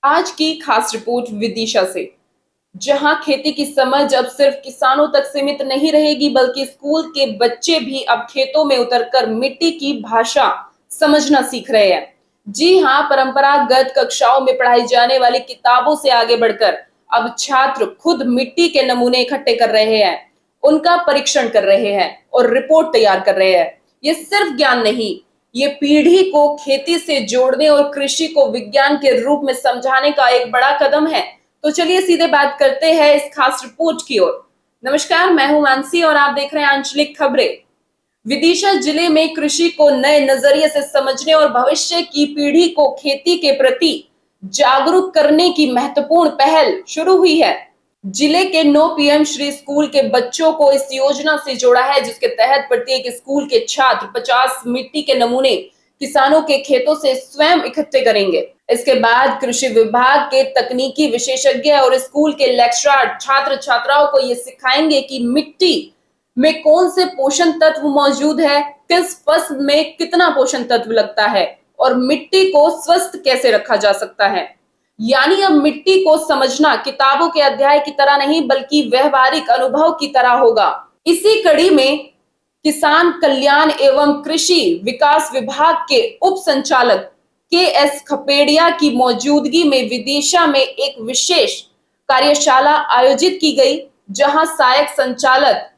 आज की खास रिपोर्ट विदिशा से, जहां खेती की समझ अब सिर्फ किसानों तक सीमित नहीं रहेगी, बल्कि स्कूल के बच्चे भी अब खेतों में उतरकर मिट्टी की भाषा समझना सीख रहे हैं। जी हां, परंपरागत कक्षाओं में पढ़ाई जाने वाली किताबों से आगे बढ़कर अब छात्र खुद मिट्टी के नमूने इकट्ठे कर रहे हैं, उनका परीक्षण कर रहे हैं और रिपोर्ट तैयार कर रहे हैं। ये सिर्फ ज्ञान नहीं, ये पीढ़ी को खेती से जोड़ने और कृषि को विज्ञान के रूप में समझाने का एक बड़ा कदम है। तो चलिए सीधे बात करते हैं इस खास रिपोर्ट की ओर। नमस्कार, मैं हूं मानसी और आप देख रहे हैं आंचलिक खबरें। विदिशा जिले में कृषि को नए नजरिए से समझने और भविष्य की पीढ़ी को खेती के प्रति जागरूक करने की महत्वपूर्ण पहल शुरू हुई है। जिले के 9 पीएम श्री स्कूल के बच्चों को इस योजना से जोड़ा है, जिसके तहत प्रत्येक स्कूल के छात्र 50 मिट्टी के नमूने किसानों के खेतों से स्वयं इकट्ठे करेंगे। इसके बाद कृषि विभाग के तकनीकी विशेषज्ञ और स्कूल के लेक्चरर छात्र छात्राओं को ये सिखाएंगे कि मिट्टी में कौन से पोषण तत्व मौजूद है, किस फसल में कितना पोषण तत्व लगता है और मिट्टी को स्वस्थ कैसे रखा जा सकता है। यानी अब मिट्टी को समझना किताबों के अध्याय की तरह नहीं, बल्कि व्यवहारिक अनुभव की तरह होगा। इसी कड़ी में किसान कल्याण एवं कृषि विकास विभाग के उप संचालक के एस खपेड़िया की मौजूदगी में विदिशा में एक विशेष कार्यशाला आयोजित की गई, जहां सहायक संचालक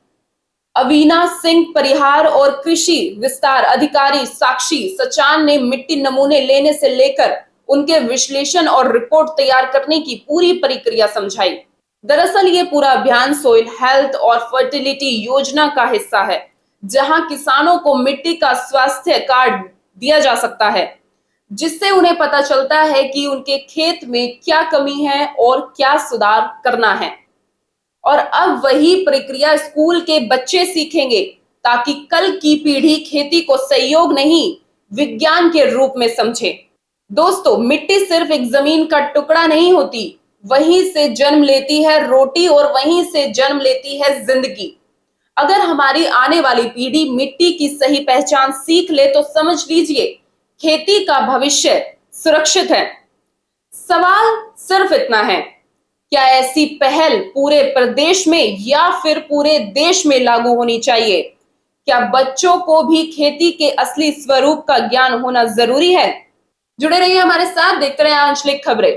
अविनाश सिंह परिहार और कृषि विस्तार अधिकारी साक्षी सचान ने मिट्टी नमूने लेने से लेकर उनके विश्लेषण और रिपोर्ट तैयार करने की पूरी प्रक्रिया समझाई। दरअसल ये पूरा अभियान सोइल हेल्थ और फर्टिलिटी योजना का हिस्सा है, जहां किसानों को मिट्टी का स्वास्थ्य कार्ड दिया जा सकता है, जिससे उन्हें पता चलता है कि उनके खेत में क्या कमी है और क्या सुधार करना है। और अब वही प्रक्रिया स्कूल के बच्चे सीखेंगे, ताकि कल की पीढ़ी खेती को सहयोग नहीं, विज्ञान के रूप में समझे। दोस्तों, मिट्टी सिर्फ एक जमीन का टुकड़ा नहीं होती, वहीं से जन्म लेती है रोटी और वहीं से जन्म लेती है जिंदगी। अगर हमारी आने वाली पीढ़ी मिट्टी की सही पहचान सीख ले, तो समझ लीजिए खेती का भविष्य सुरक्षित है। सवाल सिर्फ इतना है, क्या ऐसी पहल पूरे प्रदेश में या फिर पूरे देश में लागू होनी चाहिए? क्या बच्चों को भी खेती के असली स्वरूप का ज्ञान होना जरूरी है? जुड़े रहिए हमारे साथ, देखते रहिए आंचलिक खबरें।